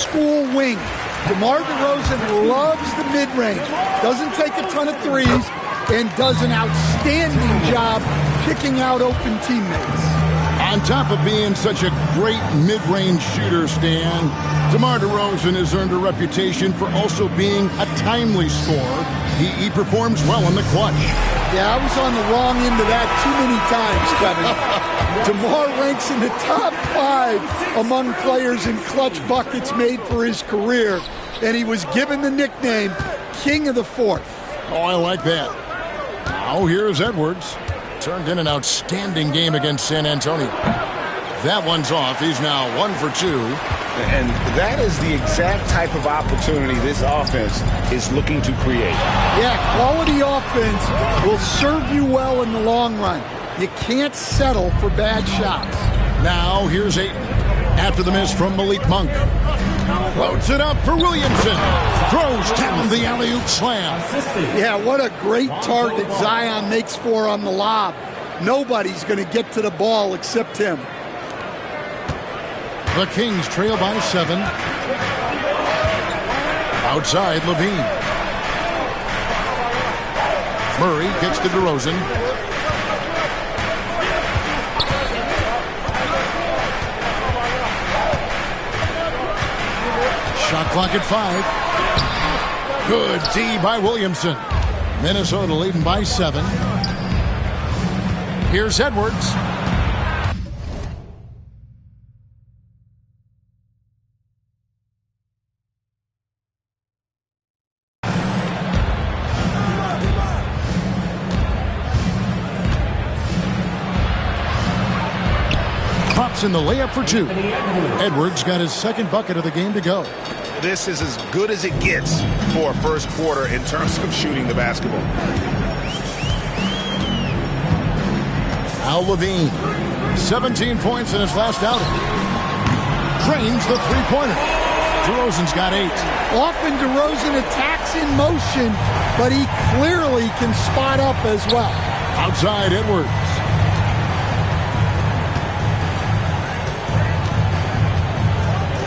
school wing. DeMar DeRozan loves the mid-range, doesn't take a ton of threes, and does an outstanding job picking out open teammates. On top of being such a great mid-range shooter, Stan, DeMar DeRozan has earned a reputation for also being a timely scorer. He performs well in the clutch. Yeah, I was on the wrong end of that too many times, Kevin. DeMar ranks in the top 5 among players in clutch buckets made for his career, and he was given the nickname King of the Fourth. Oh, I like that. Now here's Edwards. Turned in an outstanding game against San Antonio. That one's off. He's now 1 for 2. And that is the exact type of opportunity this offense is looking to create. Yeah, quality offense will serve you well in the long run. You can't settle for bad shots. Now here's Ayton. After the miss from Malik Monk. Floats it up for Williamson. Throws down the alley-oop slam. Yeah, what a great target Zion makes for on the lob. Nobody's going to get to the ball except him. The Kings trail by 7. Outside, Levine. Murray gets to DeRozan. Shot clock at 5. Good D by Williamson. Minnesota leading by 7. Here's Edwards. Pops in the layup for 2. Edwards got his second bucket of the game to go. This is as good as it gets for a first quarter in terms of shooting the basketball. Al Levine, 17 points in his last outing. Drains the three-pointer. DeRozan's got 8. Often DeRozan attacks in motion, but he clearly can spot up as well. Outside Edwards.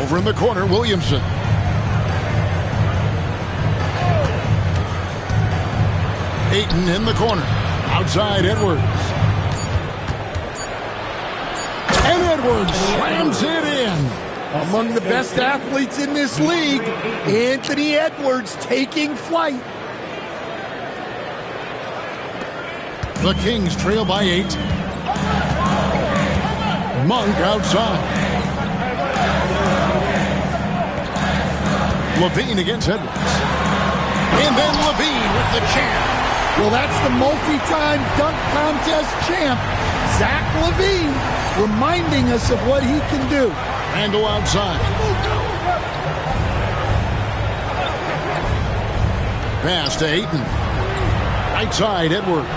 Over in the corner, Williamson. Ayton in the corner. Outside Edwards. And Edwards slams it in. Among the best athletes in this league, Anthony Edwards taking flight. The Kings trail by 8. Monk outside. Levine against Edwards. And then Levine with the champ. Well, that's the multi-time dunk contest champ, Zach LaVine, reminding us of what he can do. Randle outside. Pass to Ayton. Right side, Edwards.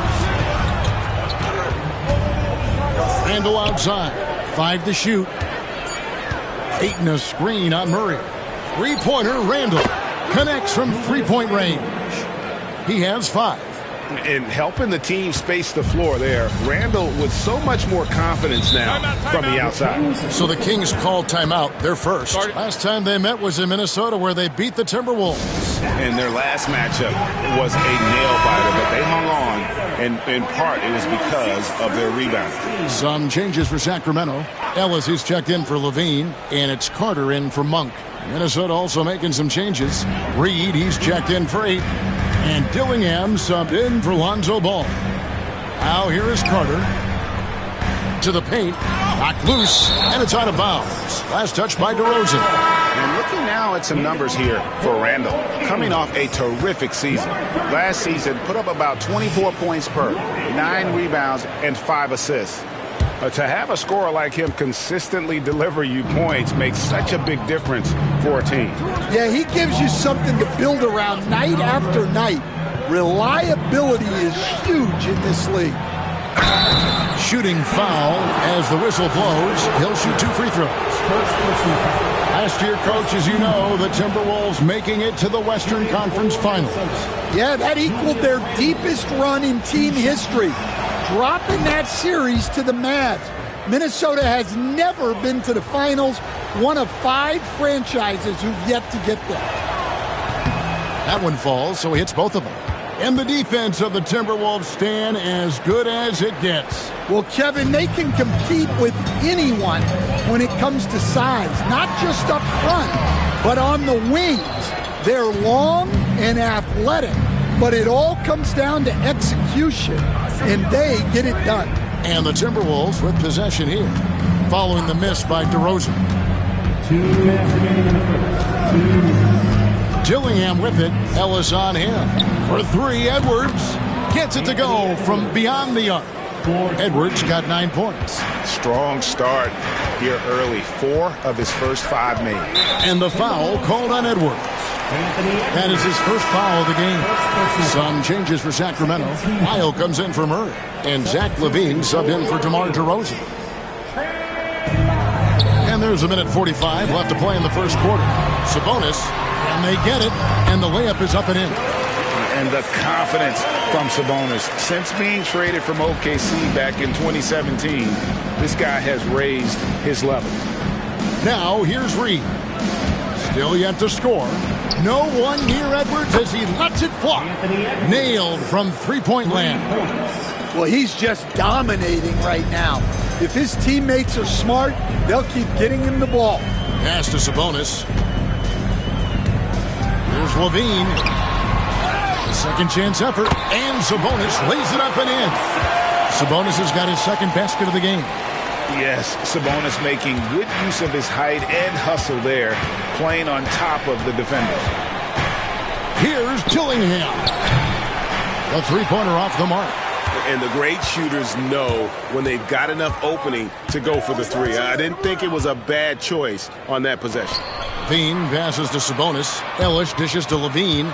Randle outside. 5 to shoot. Ayton a screen on Murray. Three-pointer, Randle. Connects from three-point range. He has 5. And helping the team space the floor there, Randle with so much more confidence now from the outside. So the Kings called timeout, their first. Last time they met was in Minnesota, where they beat the Timberwolves. And their last matchup was a nail-biter, but they hung on, and in part it was because of their rebound. Some changes for Sacramento. Ellis is checked in for Levine, and it's Carter in for Monk. Minnesota also making some changes. Reed, he's checked in for 8. And Dillingham subbed in for Lonzo Ball. Now here is Carter. To the paint. Knocked loose. And it's out of bounds. Last touch by DeRozan. And looking now at some numbers here for Randle. Coming off a terrific season. Last season put up about 24 points per. 9 rebounds and 5 assists. To have a scorer like him consistently deliver you points makes such a big difference for a team. Yeah, he gives you something to build around night after night. Reliability is huge in this league. Shooting foul as the whistle blows. He'll shoot 2 free throws. Last year, coach, as you know, the Timberwolves making it to the Western Conference Finals. Yeah, that equaled their deepest run in team history, dropping that series to the Mavs. Minnesota has never been to the finals, one of 5 franchises who've yet to get there. That one falls, so he hits both of them. And the defense of the Timberwolves, Stan, as good as it gets. Well, Kevin, they can compete with anyone when it comes to size, not just up front, but on the wings. They're long and athletic, but it all comes down to execution, and they get it done. And the Timberwolves with possession here, following the miss by DeRozan. 2 minutes remaining in the first. Dillingham with it. Ellis on him. For 3, Edwards gets it to go from beyond the arc. Edwards got 9 points. Strong start here early. 4 of his first 5 made. And the foul called on Edwards. That is his first foul of the game. Some changes for Sacramento. Lyle comes in for Murray. And Zach LaVine subbed in for DeMar DeRozan. And there's a minute 45 left to play in the first quarter. Sabonis, and they get it, and the layup is up and in. And the confidence from Sabonis. Since being traded from OKC back in 2017, this guy has raised his level. Now here's Reed. Still yet to score. No one near Edwards as he lets it fly. Nailed from three-point land. Well, he's just dominating right now. If his teammates are smart, they'll keep getting him the ball. Pass to Sabonis. Here's LaVine. A second chance effort. And Sabonis lays it up and in. Sabonis has got his second basket of the game. Yes, Sabonis making good use of his height and hustle there, playing on top of the defenders. Here's Dillingham. The three-pointer off the mark. And the great shooters know when they've got enough opening to go for the 3. I didn't think it was a bad choice on that possession. LaVine passes to Sabonis. Ellis dishes to LaVine.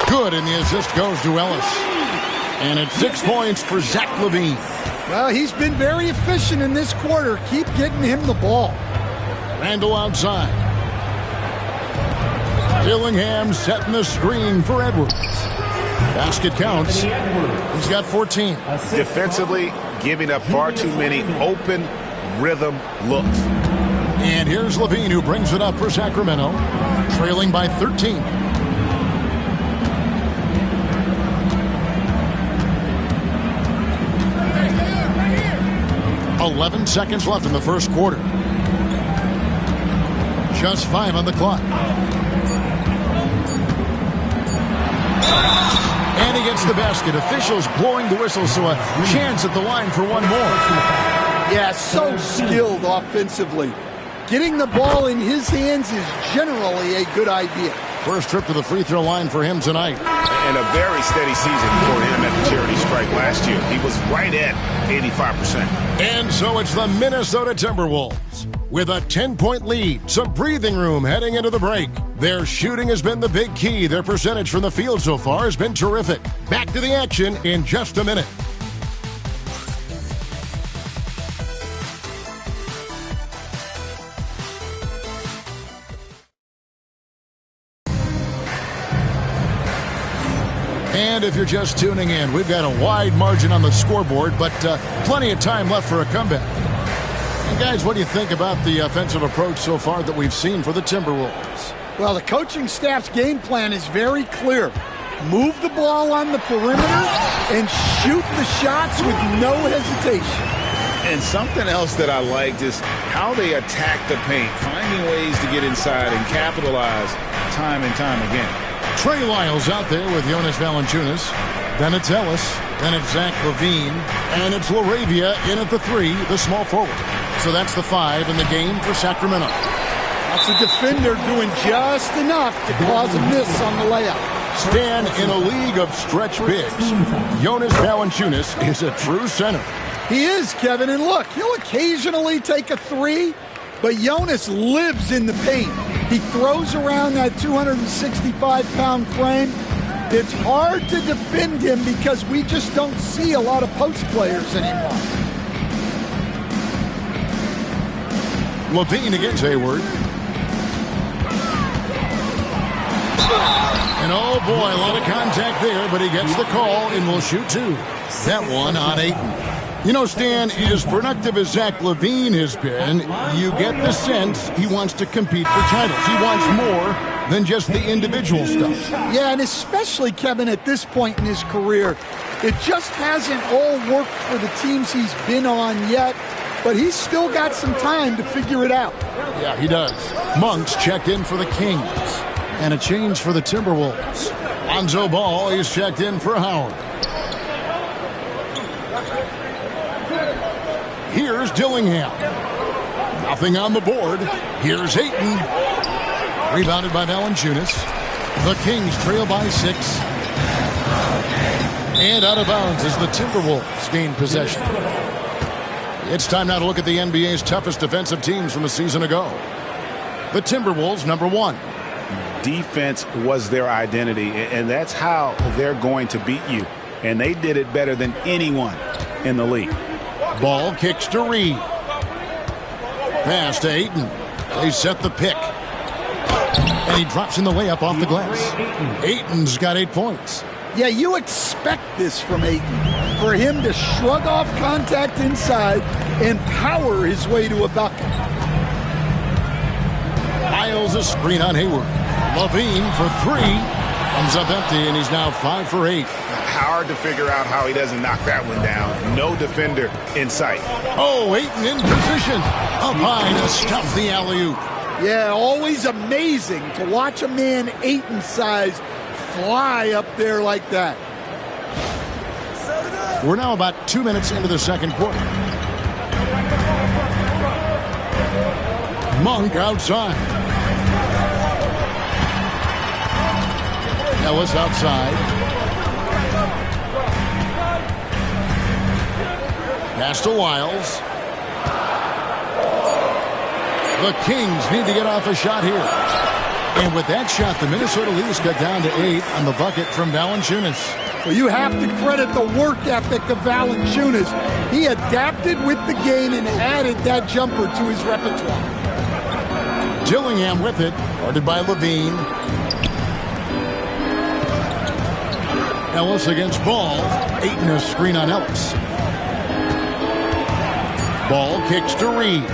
Good, and the assist goes to Ellis. And it's 6 points for Zach LaVine. Well, he's been very efficient in this quarter. Keep getting him the ball. Randall outside. Dillingham setting the screen for Edwards. Basket counts. He's got 14. Defensively, giving up far too many open rhythm looks. And here's LaVine, who brings it up for Sacramento, trailing by 13. Right here. 11 seconds left in the first quarter. Just 5 on the clock. And he gets the basket. Officials blowing the whistle, so a chance at the line for one more. Yeah, so skilled offensively. Getting the ball in his hands is generally a good idea. First trip to the free throw line for him tonight. And a very steady season for him at the charity strike last year. He was right at 85%. And so it's the Minnesota Timberwolves with a 10-point lead. Some breathing room heading into the break. Their shooting has been the big key. Their percentage from the field so far has been terrific. Back to the action in just a minute. And if you're just tuning in, we've got a wide margin on the scoreboard, but plenty of time left for a comeback. And guys, what do you think about the offensive approach so far that we've seen for the Timberwolves? Well, the coaching staff's game plan is very clear. Move the ball on the perimeter and shoot the shots with no hesitation. And something else that I liked is how they attack the paint, finding ways to get inside and capitalize time and time again. Trey Lyles out there with Jonas Valanciunas. Then it's Ellis. Then it's Zach LaVine. And it's LaRavia in at the 3, the small forward. So that's the 5 in the game for Sacramento. That's a defender doing just enough to cause a miss on the layup. Stan, in a league of stretch bigs, Jonas Valanciunas is a true center. He is, Kevin. And look, he'll occasionally take a 3, but Jonas lives in the paint. He throws around that 265-pound frame. It's hard to defend him because we just don't see a lot of post players anymore. LaVine against Hayward. And oh boy, a lot of contact there, but he gets the call and will shoot 2. That one on Ayton. You know, Stan, as productive as Zach LaVine has been, you get the sense he wants to compete for titles. He wants more than just the individual stuff. Yeah, and especially, Kevin, at this point in his career, it just hasn't all worked for the teams he's been on yet, but he's still got some time to figure it out. Yeah, he does. Monk's checked in for the Kings, and a change for the Timberwolves. Lonzo Ball is checked in for Howard. Here's Dillingham. Nothing on the board. Here's Ayton. Rebounded by Valanciunas. The Kings trail by 6. And out of bounds as the Timberwolves gain possession. It's time now to look at the NBA's toughest defensive teams from a season ago. The Timberwolves, number 1. Defense was their identity, and that's how they're going to beat you. And they did it better than anyone in the league. Ball kicks to Reed. Pass to Ayton. They set the pick. And he drops in the layup off the glass. Ayton's got 8 points. Yeah, you expect this from Ayton. For him to shrug off contact inside and power his way to a bucket. Miles a screen on Hayward. LaVine for 3. Comes up empty, and he's now 5 for 8. Hard to figure out how he doesn't knock that one down. No defender in sight. Oh, Ayton in position. Up high to stuff the alley-oop. Yeah, always amazing to watch a man Ayton's size fly up there like that. We're now about 2 minutes into the second quarter. Monk outside. Ellis outside. Pass to Wiles. The Kings need to get off a shot here. And with that shot, the Minnesota Leafs got down to 8 on the bucket from Valanciunas. Well, you have to credit the work ethic of Valanciunas. He adapted with the game and added that jumper to his repertoire. Dillingham with it, guarded by LaVine. Ellis against Ball. Ayton a screen on Ellis. Ball kicks to Reed.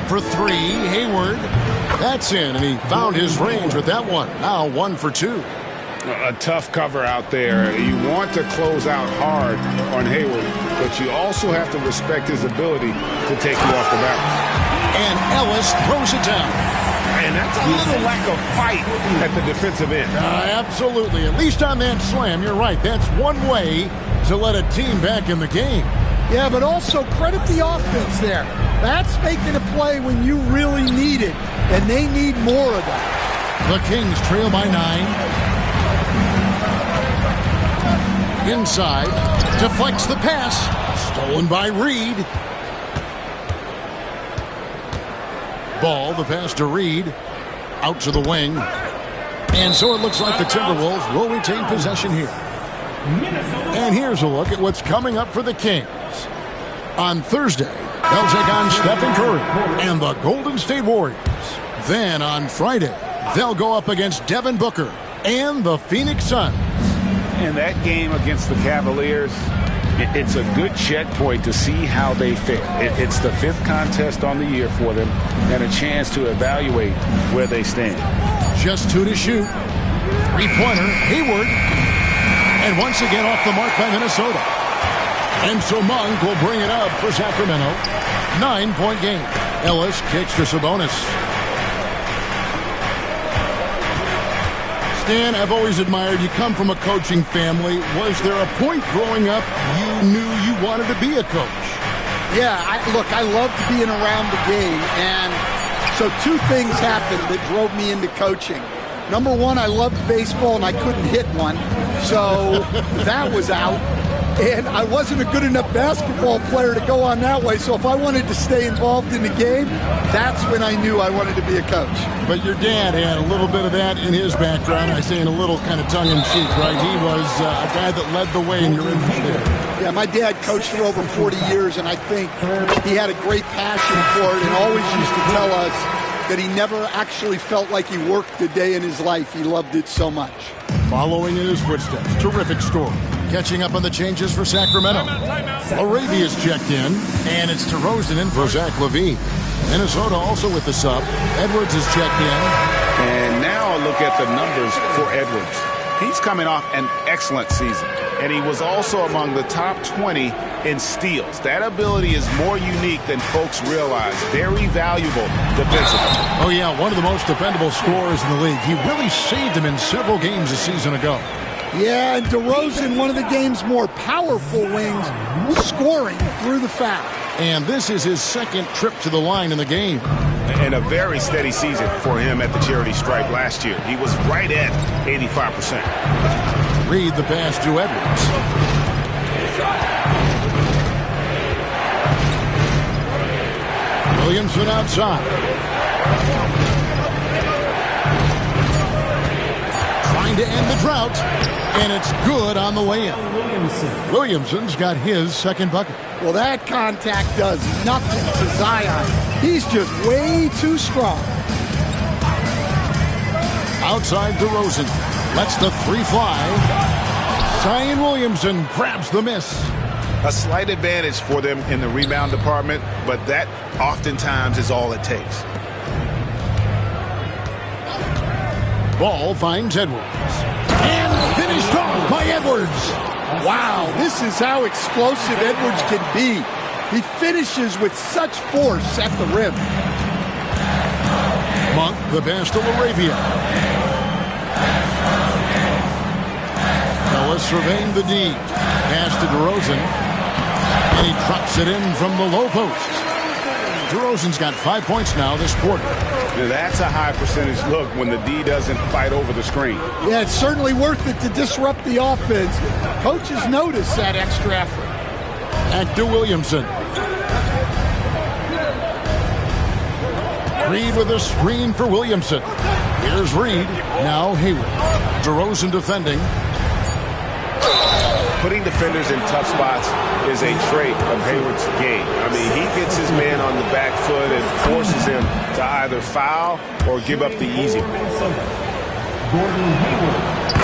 For 3, Hayward. That's in, and he found his range with that one. Now 1 for 2. A tough cover out there. You want to close out hard on Hayward, but you also have to respect his ability to take you off the bounce. And Ellis throws it down. And that's a little lack of fight at the defensive end. Absolutely. At least on that slam, you're right. That's one way to let a team back in the game. Yeah, but also credit the offense there. That's making a play when you really need it, and they need more of that. The Kings trail by 9. Inside, deflects the pass. Stolen by Reed. Ball, the pass to Reed. Out to the wing. And so it looks like the Timberwolves will retain possession here. And here's a look at what's coming up for the Kings. On Thursday, they'll take on Stephen Curry and the Golden State Warriors. Then on Friday, they'll go up against Devin Booker and the Phoenix Suns. And that game against the Cavaliers, it's a good checkpoint to see how they fare. It's the 5th contest on the year for them and a chance to evaluate where they stand. Just 2 to shoot. 3-pointer, Hayward. And once again off the mark by Minnesota. And so Monk will bring it up for Sacramento. 9-point game. Ellis kicks to Sabonis. Stan, I've always admired you. Come from a coaching family. Was there a point growing up you knew you wanted to be a coach? Yeah, look, I loved being around the game. And so 2 things happened that drove me into coaching. Number 1, I loved baseball and I couldn't hit one. So that was out. And I wasn't a good enough basketball player to go on that way. So if I wanted to stay involved in the game, that's when I knew I wanted to be a coach. But your dad had a little bit of that in his background. I say in a little kind of tongue-in-cheek, right? He was a guy that led the way in your infantry. Yeah, my dad coached for over 40 years, and I think he had a great passion for it and always used to tell us that he never actually felt like he worked a day in his life. He loved it so much. Following in his footsteps, terrific story. Catching up on the changes for Sacramento. Laravia's checked in, and it's DeRozan in for Zach LaVine. Minnesota also with the sub. Edwards is checked in. And now a look at the numbers for Edwards. He's coming off an excellent season, and he was also among the top 20 in steals. That ability is more unique than folks realize. Very valuable defensively. Oh, yeah, one of the most dependable scorers in the league. He really saved him in several games a season ago. Yeah, and DeRozan, one of the game's more powerful wings, scoring through the foul. And this is his second trip to the line in the game. And a very steady season for him at the charity stripe last year. He was right at 85%. Reed the pass to Edwards. Williamson outside. Trying to end the drought. And it's good on the way in. Williamson's got his second bucket. Well, that contact does nothing to Zion. He's just way too strong. Outside DeRozan. Lets the three fly. Zion Williamson grabs the miss. A slight advantage for them in the rebound department, but that oftentimes is all it takes. Ball finds Edwards. And finished off by Edwards. Wow, this is how explosive Edwards can be. He finishes with such force at the rim. Monk, the pass to Laravia. Ellis surveying the D. Pass to DeRozan. And he drops it in from the low post. DeRozan's got 5 points now this quarter. That's a high percentage look when the D doesn't fight over the screen. Yeah, it's certainly worth it to disrupt the offense. Coaches notice that extra effort. Back to Williamson. Reed with a screen for Williamson. Here's Reed. Now Hayward. DeRozan defending. Putting defenders in tough spots is a trait of Hayward's game. I mean, he gets his man on the back foot and forces him to either foul or give up the easy one.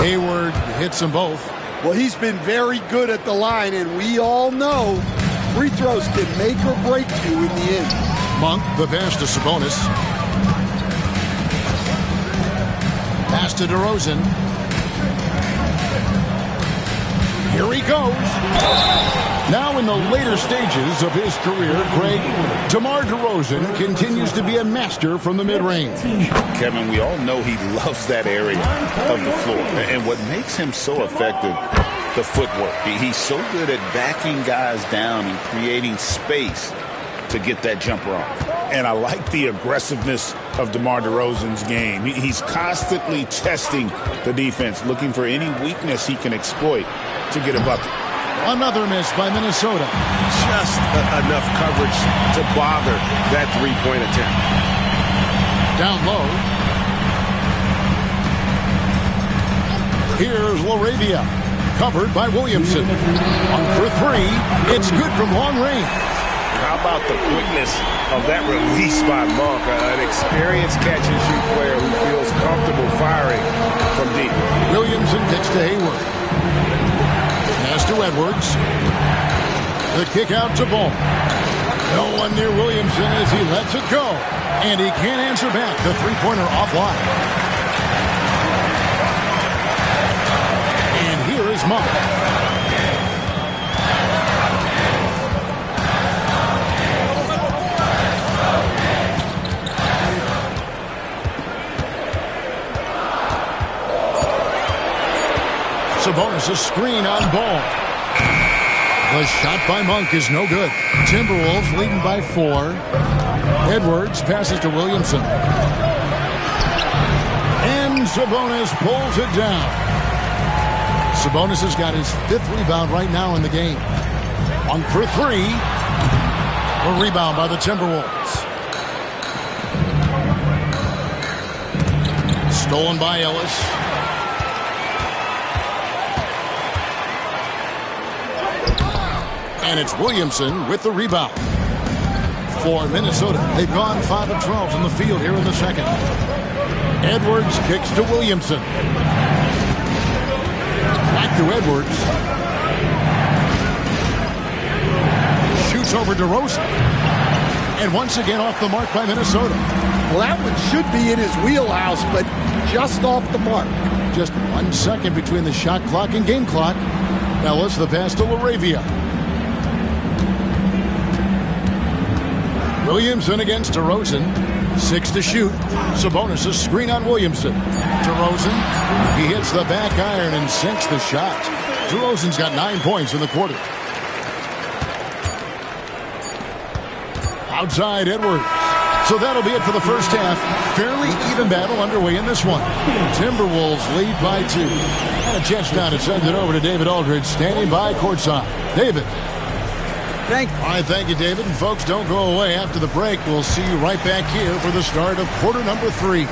Hayward hits them both. Well, he's been very good at the line, and we all know free throws can make or break you in the end. Monk, the pass to Sabonis. Pass to DeRozan. Here he goes. Now in the later stages of his career, Greg, DeMar DeRozan continues to be a master from the mid-range. Kevin, we all know he loves that area of the floor. And what makes him so effective, the footwork. He's so good at backing guys down and creating space to get that jumper off. And I like the aggressiveness of DeMar DeRozan's game. He's constantly testing the defense, looking for any weakness he can exploit to get a bucket. Another miss by Minnesota. Just enough coverage to bother that three-point attempt. Down low. Here's Laravia. Covered by Williamson. 1 for 3. It's good from long range. How about the quickness of that release by Monk? An experienced catch-and-shoot player who feels comfortable firing from deep. Williamson gets to Hayward. Pass to Edwards. The kick out to Ball. No one near Williamson as he lets it go. And he can't answer back. The three-pointer offline. And here is Monk. Sabonis a screen on Ball. The shot by Monk is no good. Timberwolves leading by 4. Edwards passes to Williamson. And Sabonis pulls it down. Sabonis has got his 5th rebound right now in the game. 1 for 3. A rebound by the Timberwolves. Stolen by Ellis. And it's Williamson with the rebound. For Minnesota, they've gone 5 of 12 in the field here in the second. Edwards kicks to Williamson. Back to Edwards. It's over to DeRozan. And once again off the mark by Minnesota. Well, that one should be in his wheelhouse, but just off the mark. Just 1 second between the shot clock and game clock. Ellis the pass to LaRavia. Williamson against DeRozan. 6 to shoot. Sabonis a screen on Williamson. DeRozan. He hits the back iron and sinks the shot. DeRozan's got 9 points in the quarter. Outside Edwards. So that'll be it for the first half. Fairly even battle underway in this one. Timberwolves lead by 2. And a chance now to send it over to David Aldridge, standing by courtside. David. All right, thank you, David. And folks, don't go away. After the break, we'll see you right back here for the start of quarter number 3.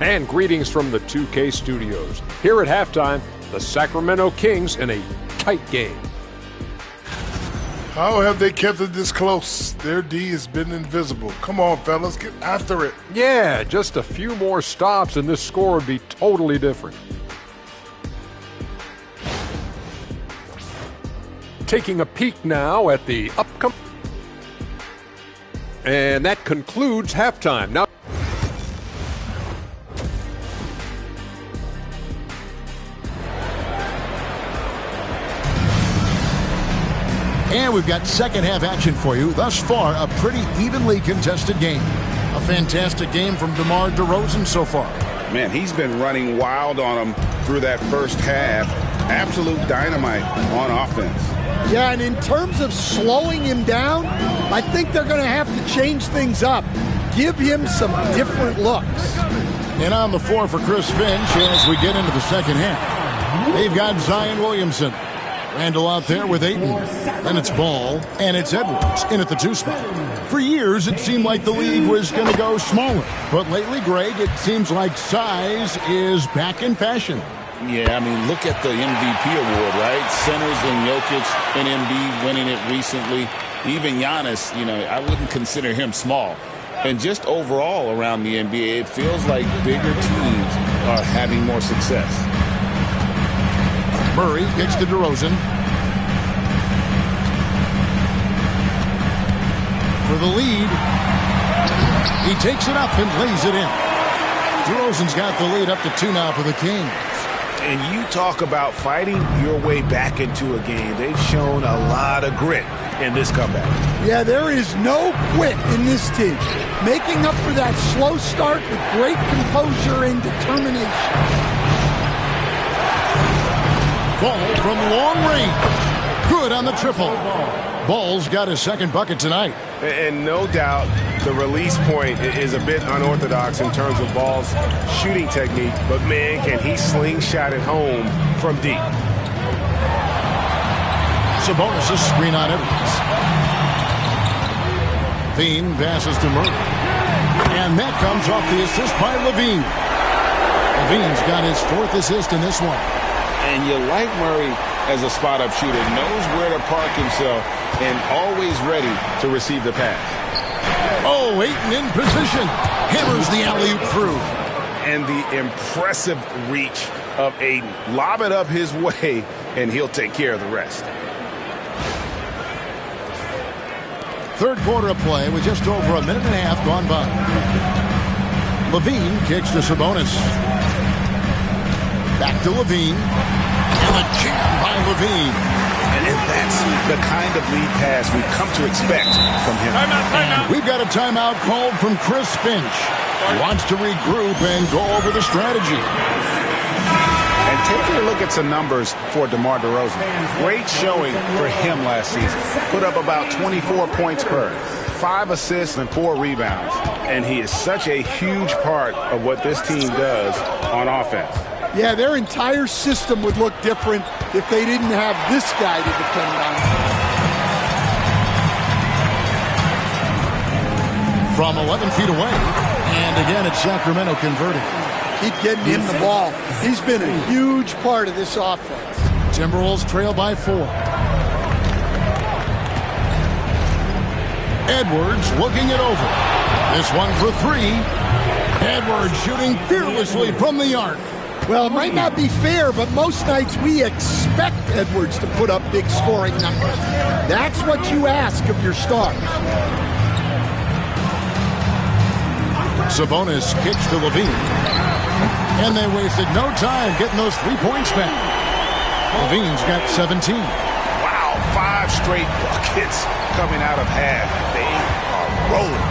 And greetings from the 2K studios. Here at halftime, the Sacramento Kings in a tight game. How have they kept it this close? Their D has been invisible. Come on, fellas, get after it. Yeah, just a few more stops and this score would be totally different. Taking a peek now at the upcoming. And that concludes halftime. Now. And we've got second half action for you. Thus far, a pretty evenly contested game. A fantastic game from DeMar DeRozan so far. Man, he's been running wild on him through that first half. Absolute dynamite on offense. Yeah, and in terms of slowing him down, I think they're going to have to change things up. Give him some different looks. And on the floor for Chris Finch as we get into the second half. They've got Zion Williamson. Randall out there with Ayton. Then it's Ball, and it's Edwards in at the 2 spot. For years, it seemed like the league was going to go smaller. But lately, Greg, it seems like size is back in fashion. Yeah, I mean, look at the MVP award, right? Centers and Jokic and Embiid winning it recently. Even Giannis, I wouldn't consider him small. And just overall around the NBA, it feels like bigger teams are having more success. Murray kicks to DeRozan. For the lead. He takes it up and lays it in. DeRozan's got the lead up to 2 now for the Kings. And you talk about fighting your way back into a game. They've shown a lot of grit in this comeback. Yeah, there is no quit in this team. Making up for that slow start with great composure and determination. Ball from long range. Good on the triple. Ball's got his second bucket tonight. And no doubt the release point is a bit unorthodox in terms of Ball's shooting technique. But, man, can he slingshot it home from deep. Sabonis a screen on Edwards. LaVine passes to Murray. And that comes off the assist by LaVine. LaVine's got his 4th assist in this one. And you like Murray as a spot-up shooter, knows where to park himself, and always ready to receive the pass. Oh, Ayton in position. Hammers the alley-oop through. And the impressive reach of Ayton. Lob it up his way, and he'll take care of the rest. Third quarter of play with just over a minute and a half gone by. LaVine kicks to Sabonis. Back to LaVine. And a jam by LaVine. And that's the kind of lead pass we've come to expect from him. Timeout. We've got a timeout called from Chris Finch. He wants to regroup and go over the strategy. And taking a look at some numbers for DeMar DeRozan. Great showing for him last season. Put up about 24 points per, 5 assists and 4 rebounds. And he is such a huge part of what this team does on offense. Yeah, their entire system would look different if they didn't have this guy to depend on. From 11 feet away. And again, it's Sacramento converting. Keep getting him the ball. He's been a huge part of this offense. Timberwolves trail by 4. Edwards looking it over. This one for 3. Edwards shooting fearlessly from the arc. Well, it might not be fair, but most nights we expect Edwards to put up big scoring numbers. That's what you ask of your stars. Sabonis kicks to Levine. And they wasted no time getting those 3 points back. Levine's got 17. Wow, 5 straight buckets coming out of half. They are rolling.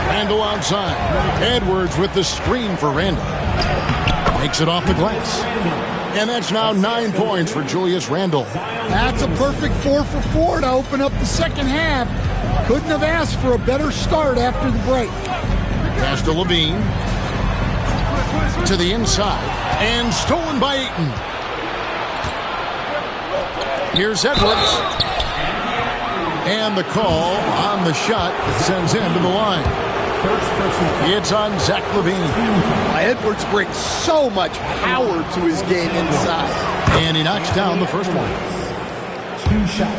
Randall outside. Edwards with the screen for Randall. Makes it off the glass. And that's now 9 points for Julius Randle. That's a perfect 4 for 4 to open up the second half. Couldn't have asked for a better start after the break. Pass to Levine. To the inside. And stolen by Ayton. Here's Edwards. And the call on the shot that sends him to the line. It's on Zach Levine. Edwards brings so much power to his game inside. And he knocks down the first one. 2 shots.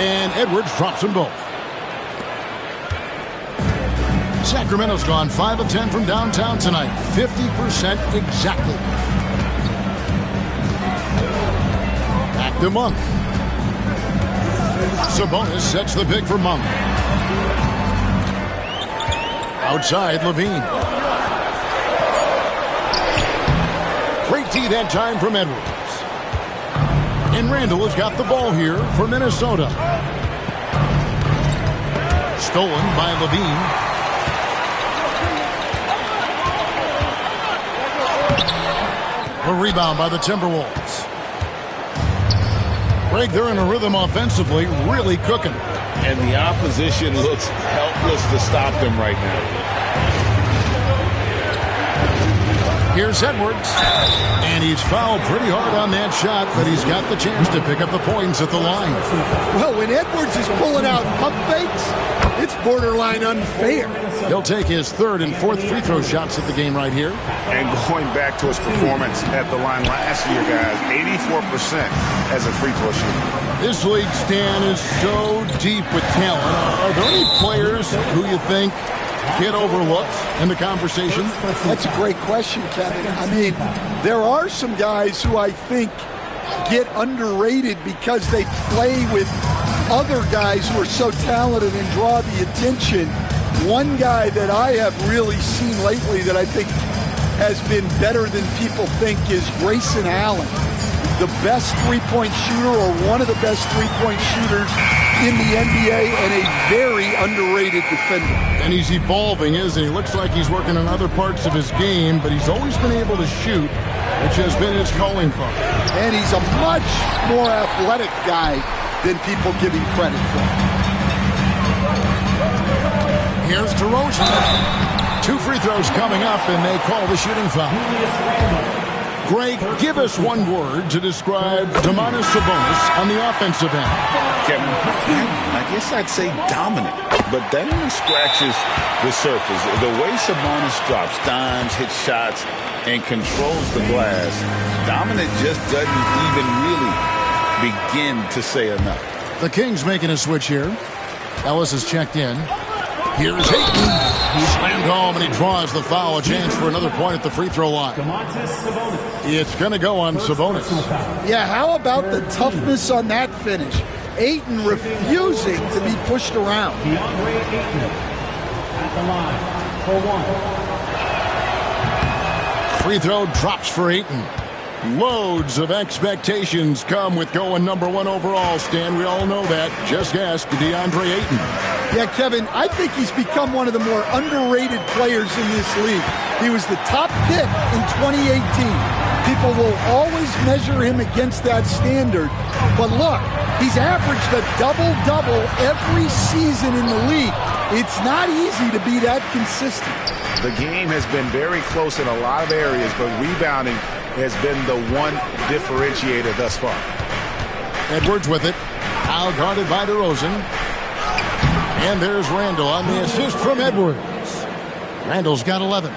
And Edwards drops them both. Sacramento's gone 5 of 10 from downtown tonight. 50% exactly. Back to Monk. Sabonis sets the pick for Monk. Outside, Levine. Great D that time from Edwards. And Randall has got the ball here for Minnesota. Stolen by Levine. A rebound by the Timberwolves. Greg, they're in a rhythm offensively, really cooking. And the opposition looks helpless to stop them right now. Here's Edwards. And he's fouled pretty hard on that shot, but he's got the chance to pick up the points at the line. Well, when Edwards is pulling out pump fakes, it's borderline unfair. He'll take his 3rd and 4th free throw shots at the game right here. And going back to his performance at the line last year, guys, 84% as a free throw shooter. This league, Stan, is so deep with talent. Are there any players who you think get overlooked in the conversation? That's a great question, Kevin. I mean, there are some guys who I think get underrated because they play with other guys who are so talented and draw the attention. One guy that I have really seen lately that I think has been better than people think is Grayson Allen, the best three-point shooter or one of the best three-point shooters in the NBA and a very underrated defender. And he's evolving, isn't he? Looks like he's working on other parts of his game, but he's always been able to shoot, which has been his calling card. And he's a much more athletic guy than people give him credit for. Here's DeRozan. 2 free throws coming up, and they call the shooting foul. Greg, give us one word to describe Domantas Sabonis on the offensive end. Kevin, I guess I'd say dominant, but that only scratches the surface. The way Sabonis drops dimes, hits shots, and controls the glass, dominant just doesn't even really begin to say enough. The Kings making a switch here. Ellis has checked in. Here's Ayton. He slammed home and he draws the foul. A chance for another point at the free throw line. It's going to go on Sabonis. Yeah, how about the toughness on that finish? Ayton refusing to be pushed around. DeAndre Ayton at the line for 1. Free throw drops for Ayton. Loads of expectations come with going number 1 overall, Stan. We all know that. Just ask DeAndre Ayton. Yeah, Kevin, I think he's become one of the more underrated players in this league. He was the top pick in 2018. People will always measure him against that standard. But look, he's averaged a double-double every season in the league. It's not easy to be that consistent. The game has been very close in a lot of areas, but rebounding has been the one differentiator thus far. Edwards with it. Now guarded by DeRozan. And there's Randall on the assist from Edwards. Randall's got 11.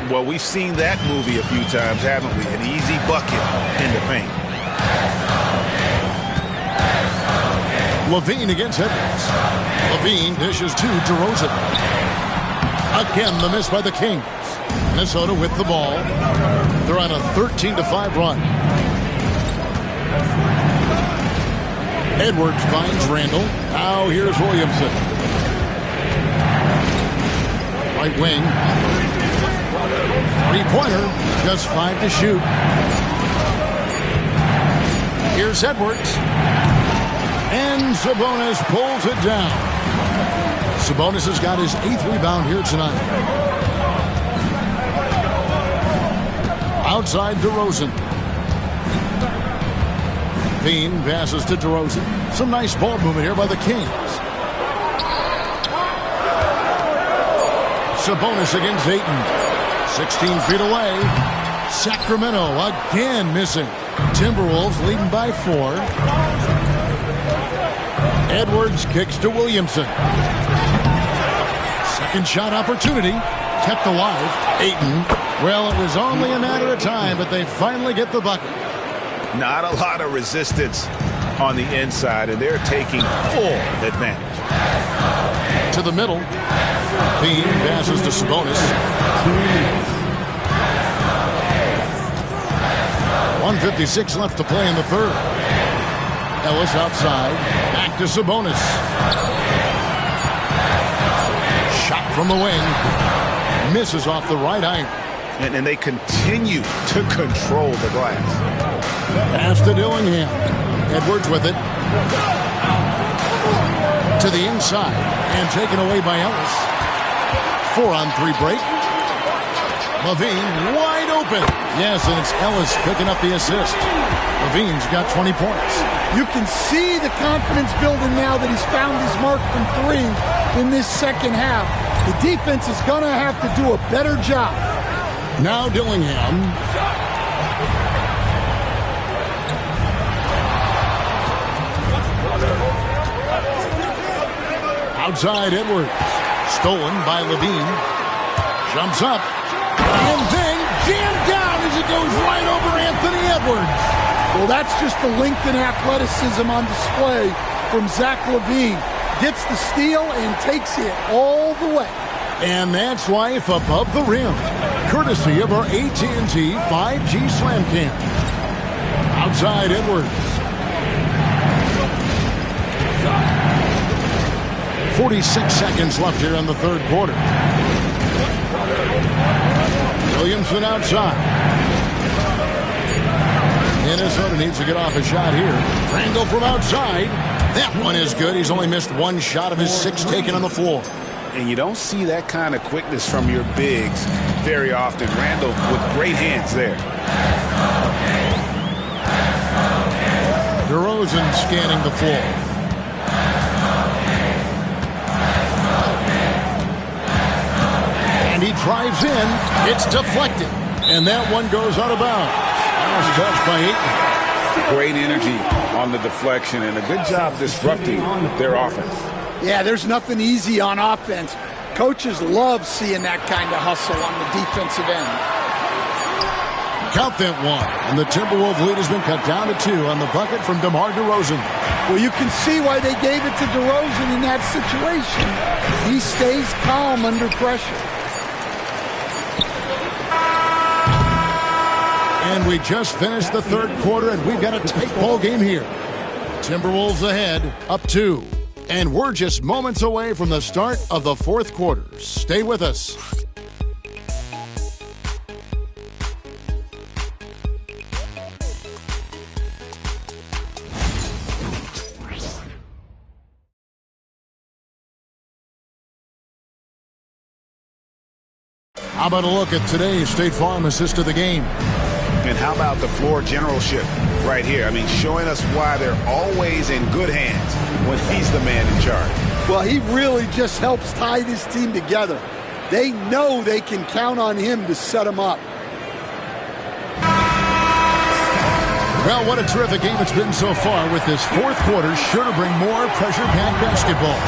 Well, we've seen that movie a few times, haven't we? An easy bucket in the paint. LaVine against Edwards. LaVine dishes to DeRozan. Again, the miss by the Kings. Minnesota with the ball. They're on a 13-5 run. Edwards finds Randall. Now here's Williamson. Right wing. Three-pointer. Just 5 to shoot. Here's Edwards. And Sabonis pulls it down. Sabonis has got his 8th rebound here tonight. Outside DeRozan. Bean passes to DeRozan. Some nice ball movement here by the Kings. Sabonis against Ayton. 16 feet away. Sacramento again missing. Timberwolves leading by 4. Edwards kicks to Williamson. Second shot opportunity. Kept alive. Ayton. Well, it was only a matter of time, but they finally get the bucket. Not a lot of resistance on the inside, and they're taking full advantage. To the middle. Bean passes to Sabonis. 1:56 left to play in the third. Ellis outside. Back to Sabonis. Shot from the wing. Misses off the right iron. And they continue to control the glass. Pass to Dillingham. Edwards with it. To the inside. And taken away by Ellis. 4-on-3 break. LaVine wide open. Yes, and it's Ellis picking up the assist. LaVine's got 20 points. You can see the confidence building now that he's found his mark from 3 in this second half. The defense is going to have to do a better job. Now Dillingham. Outside Edwards. Stolen by LaVine. Jumps up. And then jammed down as it goes right over Anthony Edwards. Well, that's just the length and athleticism on display from Zach LaVine. Gets the steal and takes it all the way. And that's life above the rim. Courtesy of our AT&T 5G Slam Cam. Outside Edwards. 46 seconds left here in the third quarter. Williamson outside. Minnesota needs to get off a shot here. Randall from outside. That one is good. He's only missed 1 shot of his 6 taken on the floor. And you don't see that kind of quickness from your bigs very often. Randall with great hands there. DeRozan scanning the floor. And he drives in. It's deflected. And that one goes out of bounds. That was touched by Ayton. Great energy on the deflection and a good job disrupting their offense. Yeah, there's nothing easy on offense. Coaches love seeing that kind of hustle on the defensive end. Count that one. And the Timberwolves lead has been cut down to 2 on the bucket from DeMar DeRozan. Well, you can see why they gave it to DeRozan in that situation. He stays calm under pressure. And we just finished the third quarter, and we've got a tight ball game here. Timberwolves ahead, up 2. And we're just moments away from the start of the fourth quarter. Stay with us. How about a look at today's State Farm assist of the game? And how about the floor generalship right here? I mean, showing us why they're always in good hands when he's the man in charge. Well, he really just helps tie this team together. They know they can count on him to set them up. Well, what a terrific game it's been so far, with this fourth quarter sure to bring more pressure-packed basketball.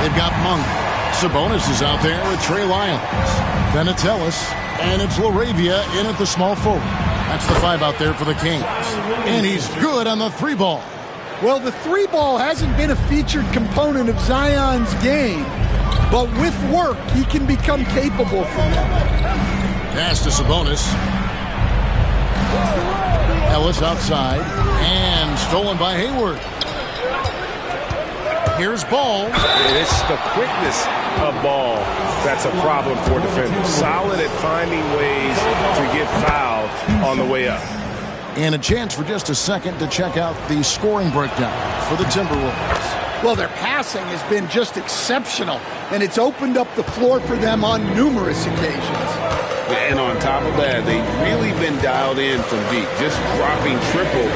They've got Monk. Sabonis is out there with Trey Lyons. Then it's Ellis, and it's LaRavia in at the small forward. That's the 5 out there for the Kings. And he's good on the 3 ball. Well, the three ball hasn't been a featured component of Zion's game, but with work, he can become capable from that. Pass to Sabonis. Ellis outside, and stolen by Hayward. Here's Ball. It's the quickness of Ball that's a problem for defenders. Solid at finding ways to get fouled on the way up. And a chance for just a second to check out the scoring breakdown for the Timberwolves. Well, their passing has been just exceptional, and it's opened up the floor for them on numerous occasions. And on top of that, they've really been dialed in from deep, just dropping triple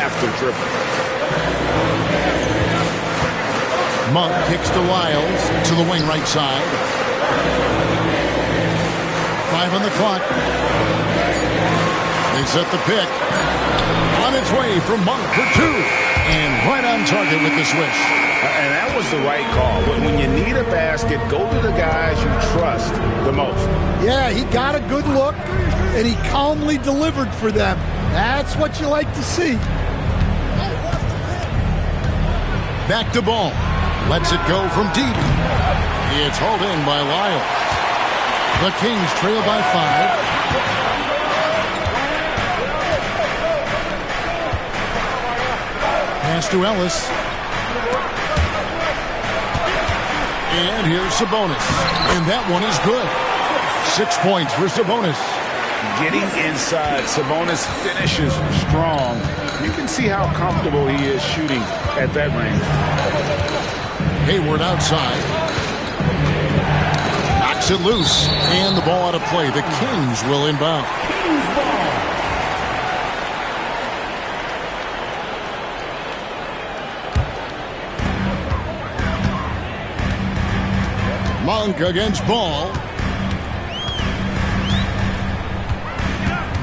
after triple. Monk kicks to Lyles to the wing right side. 5 on the clock. They set the pick. On its way from Monk for 2. And right on target with the swish. And that was the right call. When you need a basket, go to the guys you trust the most. Yeah, he got a good look, and he calmly delivered for them. That's what you like to see. Back to Ball. Lets it go from deep. It's hauled in by Lyles. The Kings trail by 5. Pass to Ellis. And here's Sabonis. And that one is good. 6 points for Sabonis. Getting inside, Sabonis finishes strong. You can see how comfortable he is shooting at that range. Hayward outside. Knocks it loose. And the ball out of play. The Kings will inbound. Monk against Ball.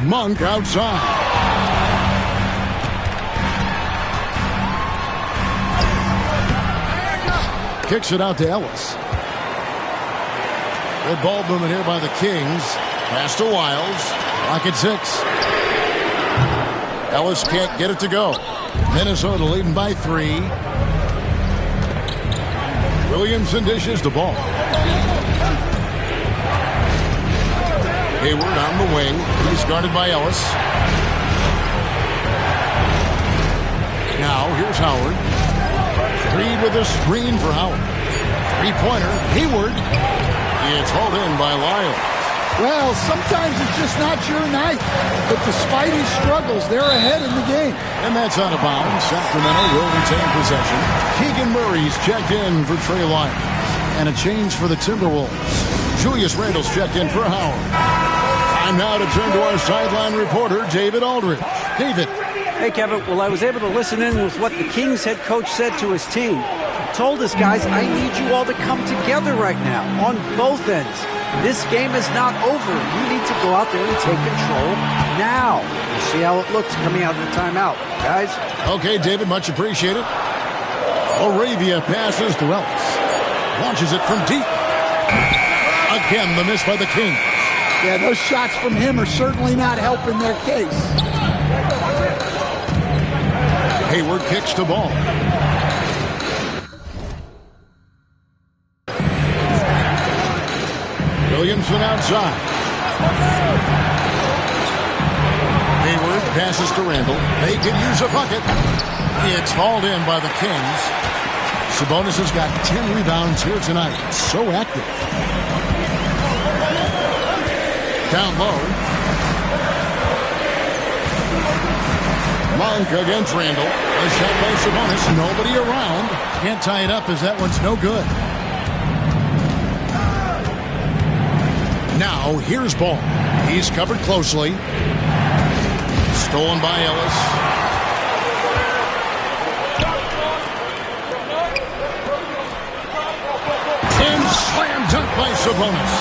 Monk outside. Kicks it out to Ellis. Good ball movement here by the Kings. Pass to Lyles. Lock at 6. Ellis can't get it to go. Minnesota leading by 3. Williamson dishes the ball. Hayward on the wing. He's guarded by Ellis. Now here's Howard. Reed with a screen for Howard. Three-pointer. Hayward. It's hauled in by Lyles. Well, sometimes it's just not your night. But despite his struggles, they're ahead in the game. And that's out of bounds. Sacramento will retain possession. Keegan Murray's checked in for Trey Lyles. And a change for the Timberwolves. Julius Randle's checked in for Howard. Time now to turn to our sideline reporter, David Aldridge. David. Hey, Kevin. Well, I was able to listen in with what the Kings head coach said to his team. He told us, guys, I need you all to come together right now on both ends. This game is not over. You need to go out there and take control now. You see how it looks coming out of the timeout, guys? Okay, David, much appreciated. Moravia passes to Ellis. Launches it from deep. Again, the miss by the Kings. Yeah, those shots from him are certainly not helping their case. Hayward kicks to Ball. Williamson outside. Hayward passes to Randle. They can use a bucket. It's hauled in by the Kings. Sabonis has got 10 rebounds here tonight. So active. Down low. Monk against Randle. A shot by Sabonis. Nobody around. Can't tie it up as that one's no good. Now, here's Ball. He's covered closely. Stolen by Ellis. And slam dunk by Sabonis.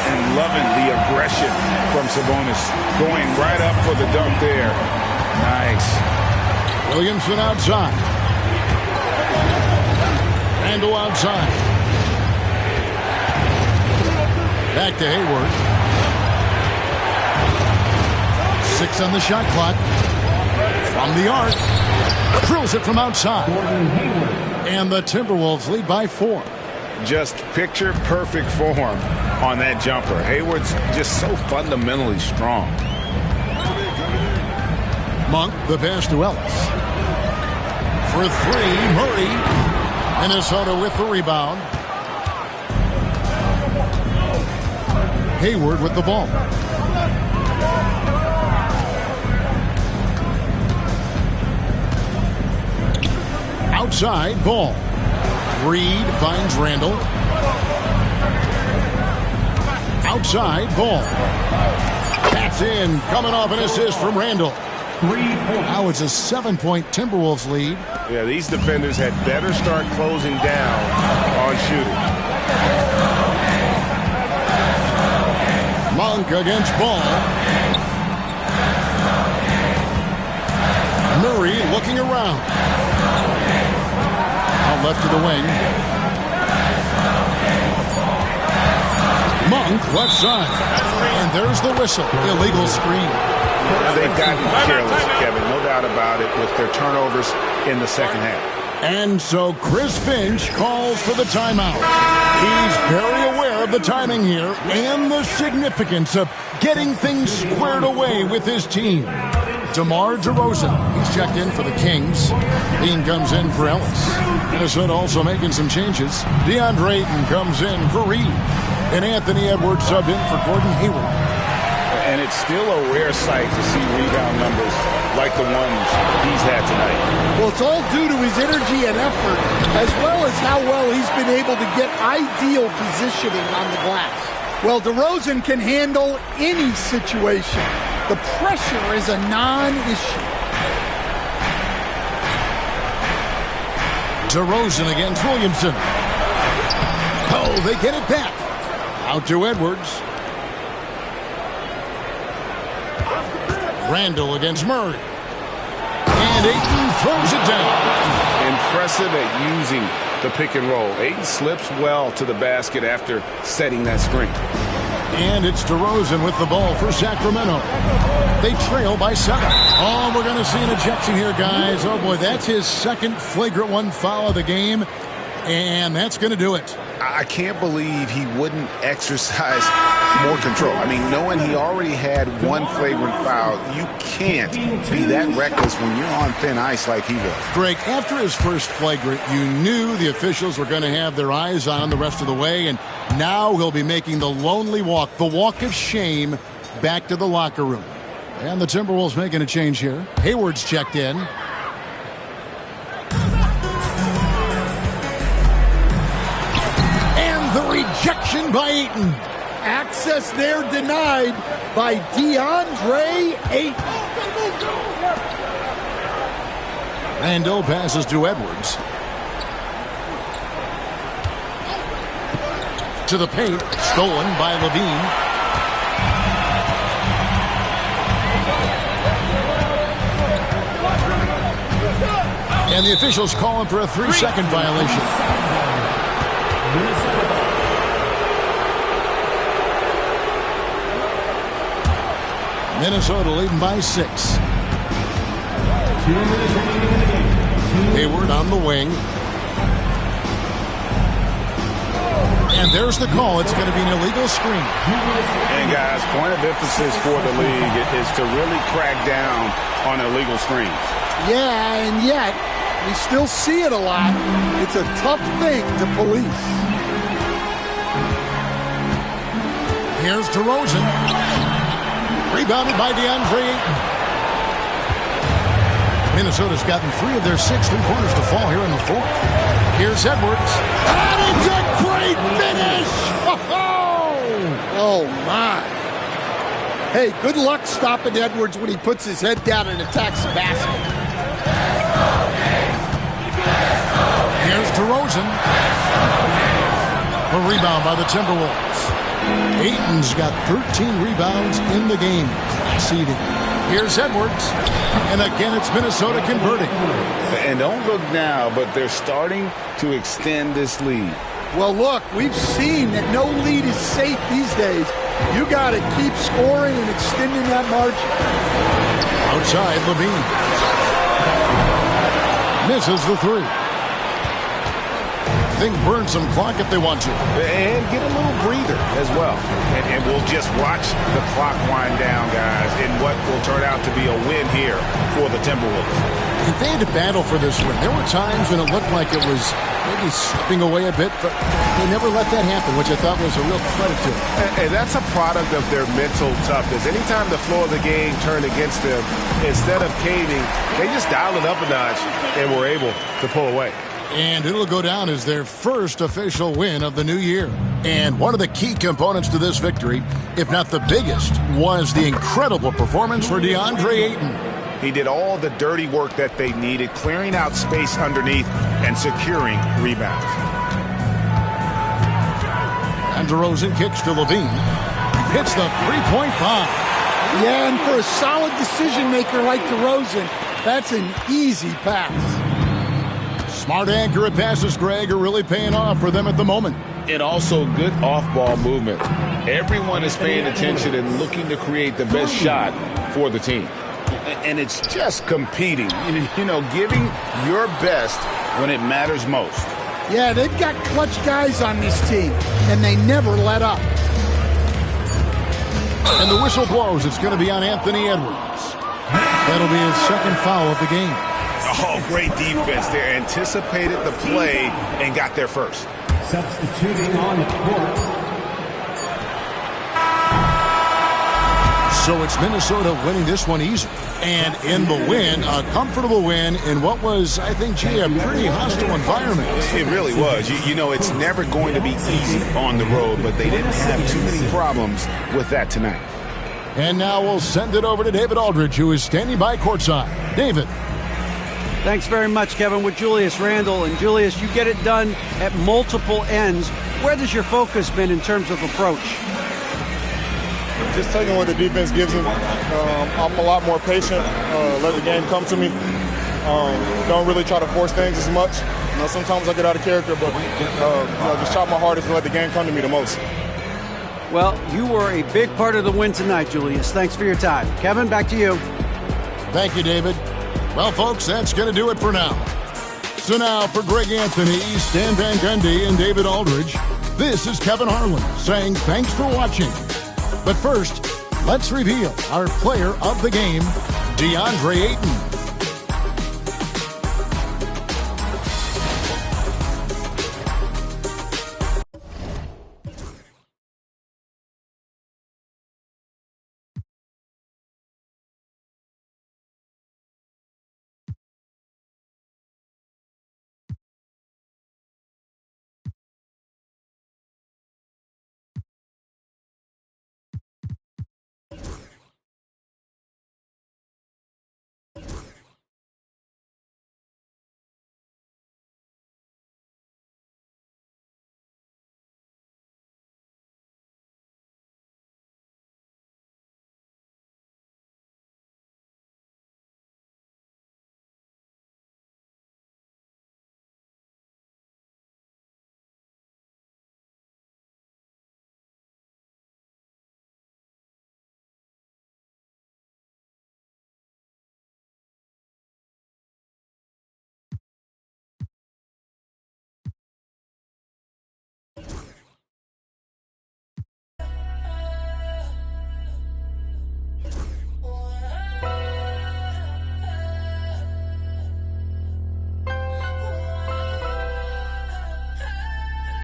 And loving the aggression from Sabonis. Going right up for the dunk there. Nice. Williamson outside. Randle outside. Back to Hayward. 6 on the shot clock. From the arc. Drills it from outside. And the Timberwolves lead by 4. Just picture perfect form on that jumper. Hayward's just so fundamentally strong. Monk, the pass to Ellis. For 3, Murray. Minnesota with the rebound. Hayward with the ball. Outside, ball. Reed finds Randall. Outside, ball. That's in. Coming off an assist from Randall. Now it's a 7-point Timberwolves lead. Yeah, these defenders had better start closing down on shooting. Monk against Ball. Murray looking around. Out left to the wing. Monk left side. And there's the whistle. Illegal screen. They've gotten careless, Kevin, no doubt about it, with their turnovers in the second half. And so Chris Finch calls for the timeout. He's very aware of the timing here and the significance of getting things squared away with his team. DeMar DeRozan, he's checked in for the Kings. Dean comes in for Ellis. Minnesota also making some changes. DeAndre Ayton comes in for Reed. And Anthony Edwards subbed in for Gordon Hayward. And it's still a rare sight to see rebound numbers like the ones he's had tonight. Well, it's all due to his energy and effort, as well as how well he's been able to get ideal positioning on the glass. Well, DeRozan can handle any situation. The pressure is a non-issue. DeRozan against Williamson. Oh, they get it back. Out to Edwards. Randall against Murray. And Ayton throws it down. Impressive at using the pick and roll. Ayton slips well to the basket after setting that screen. And it's DeRozan with the ball for Sacramento. They trail by 7. Oh, we're going to see an ejection here, guys. Oh, boy, that's his second flagrant one foul of the game. And that's going to do it. I can't believe he wouldn't exercise more control. I mean, knowing he already had one flagrant foul, you can't be that reckless when you're on thin ice like he was. Greg, after his first flagrant, you knew the officials were going to have their eyes on him the rest of the way, and now he'll be making the lonely walk, the walk of shame, back to the locker room. And the Timberwolves making a change here. Hayward's checked in. And the rejection by Ayton. Access there denied by DeAndre Ayton. Randall passes to Edwards. To the paint, stolen by Levine. And the officials calling for a 3-second violation. Minnesota leading by 6. Hayward on the wing. And there's the call. It's going to be an illegal screen. And guys, point of emphasis for the league is to really crack down on illegal screens. Yeah, and yet we still see it a lot. It's a tough thing to police. Here's DeRozan. Rebounded by DeAndre Ayton. Minnesota's gotten 3 of their 6 3-pointers to fall here in the 4th. Here's Edwards. And it's a great finish! Oh, my. Hey, good luck stopping Edwards when he puts his head down and attacks the basket. Here's DeRozan. A rebound by the Timberwolves. Ayton's got 13 rebounds in the game. Class eating. Here's Edwards. And again, it's Minnesota converting. And don't look now, but they're starting to extend this lead. Well, look, we've seen that no lead is safe these days. You got to keep scoring and extending that margin. Outside, Levine. Misses the three. They can burn some clock if they want to. And get a little breather as well. And we'll just watch the clock wind down, guys, in what will turn out to be a win here for the Timberwolves. If they had to battle for this win, there were times when it looked like it was maybe slipping away a bit, but they never let that happen, which I thought was a real credit to them. And that's a product of their mental toughness. Anytime the floor of the game turned against them, instead of caving, they just dialed it up a notch and were able to pull away. And it'll go down as their first official win of the new year. And one of the key components to this victory, if not the biggest, was the incredible performance for DeAndre Ayton. He did all the dirty work that they needed, clearing out space underneath and securing rebounds. And DeRozan kicks to Levine. Hits the three-point bomb. Yeah, and for a solid decision maker like DeRozan, that's an easy pass. Smart, accurate passes, Greg, are really paying off for them at the moment. And also good off-ball movement. Everyone is paying attention and looking to create the best shot for the team. And it's just competing, you know, giving your best when it matters most. Yeah, they've got clutch guys on this team, and they never let up. And the whistle blows. It's going to be on Anthony Edwards. That'll be his second foul of the game. Oh, great defense there. Anticipated the play and got there first. Substituting on the court. So it's Minnesota winning this one easy. And in the win, a comfortable win in what was, I think, a pretty hostile environment. It really was. You know, it's never going to be easy on the road, but they didn't have too many problems with that tonight. And now we'll send it over to David Aldridge, who is standing by courtside. David. Thanks very much, Kevin, with Julius Randle. And Julius, you get it done at multiple ends. Where has your focus been in terms of approach? Just taking what the defense gives me. I'm a lot more patient. Let the game come to me. Don't really try to force things as much. You know, sometimes I get out of character, but just try my hardest to let the game come to me the most. Well, you were a big part of the win tonight, Julius. Thanks for your time. Kevin, back to you. Thank you, David. Well, folks, that's going to do it for now. So now, for Greg Anthony, Stan Van Gundy, and David Aldridge, this is Kevin Harlan saying thanks for watching. But first, let's reveal our player of the game, DeAndre Ayton.